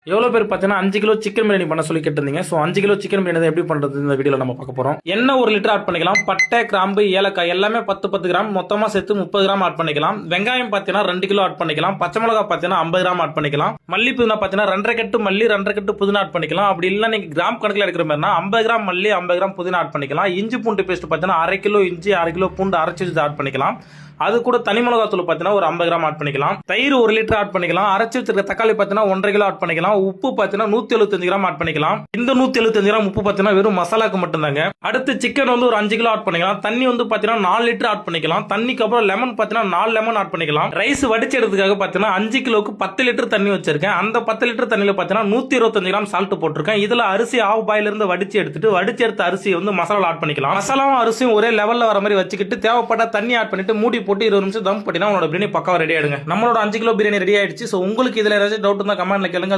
எவ்வளவு பேர் பார்த்தீங்கன்னா 5 கிலோ சிக்கன் பிரியாணி பண்ண சொல்லி கேட்டிருந்தீங்க. ஸோ 5 கிலோ சிக்கன் பிரியாணி எப்படி பண்றது இந்த வீடியோல நம்ம பார்க்க போறோம். எண்ணெய் 1 லிட்டர் ஆட் பண்ணிக்கலாம். பட்டை, கிராம்பு, ஏலக்காய் எல்லாமே 10 கிராம் மொத்தமா சேர்த்து 30 கிராம் ஆட் பண்ணிக்கலாம். வெங்காயம் பார்த்தீங்கன்னா 2 கிலோ ஆட் பண்ணிக்கலாம். பச்சை மிளகாய் பார்த்தீங்கன்னா 50 கிராம் ஆட் பண்ணிக்கலாம். மல்லி புதினா பார்த்தீங்கன்னா 2.5 கட்டு மல்லி, 2.5 கட்டு புதினா ஆட் பண்ணிக்கலாம். அப்படி இல்லை நீங்க கிராம் கணக்கில் எடுக்கிற மாதிரினா 50 கிராம் மல்லி, 50 கிராம் புதினா ஆட் பண்ணிக்கலாம். இஞ்சி பூண்டு பேஸ்ட் பார்த்தீங்கன்னா 1/2 கிலோ இஞ்சி, 1/2 கிலோ பூண்டு அரைச்சி ஆட் பண்ணிக்கலாம். அது கூட தனி மிளகாய் தூள் பார்த்தீங்கன்னா ஒரு 50 கிராம் ஆட் பண்ணிக்கலாம். தயிர் 1 லிட்டர் ஆட் பண்ணிக்கலாம். அரைச்சி வச்சிருக்க தக்காளி பார்த்தீங்கன்னா 1.5 கிலோ ஆட் பண்ணிக்கலாம். உப்பு பார்த்தீங்கன்னா 175 கிராம் ஆட் பண்ணிக்கலாம். இந்த 175 கிராம் உப்பு பார்த்தீங்கன்னா வெறும் மசாலாக்கு மட்டும்தாங்க. அடுத்து சிக்கன் வந்து ஒரு 5 கிலோ ஆட் பண்ணிக்கலாம். தண்ணி வந்து பார்த்தீங்கன்னா 4 லிட்டர் ஆட் பண்ணிக்கலாம். தண்ணிக்கு அப்புறம் லெமன் பார்த்தீங்கன்னா 4 லெமன் ஆட் பண்ணிக்கலாம். ரைஸ் வடிச்சு எடுக்கிறதுக்காக பார்த்தீங்கன்னா 5 கிலோக்கு 10 லிட்டர் தண்ணி வச்சிருக்கேன். அந்த 10 லிட்டர் தண்ணியில பார்த்தீங்கன்னா 125 கிராம் சால்ட் போட்டிருக்கேன். இதுல அரிசி ஆஃப் பாயில இருந்து வடிச்சு எடுத்த அரிசி வந்து மசாலா ஆட் பண்ணிக்கலாம். மசாலாவும் அரிசியும் ஒரே லெவல்ல வர மாதிரி வச்சுக்கிட்டு தேவைப்பட்ட தண்ணி ஆட் பண்ணிட்டு மூடி போட்டு 20 நிமிஷம் தம் பண்ணினா உங்களோட பிரியாணி பக்காவா ரெடி ஆயிடுங்க. நம்மளோட 5 கிலோ பிரியாணி ரெடி ஆயிடுச்சு. சோ உங்களுக்கு இதுல ஏதாச்சும் டவுட் இருந்தா கமெண்ட்ல கேளுங்க.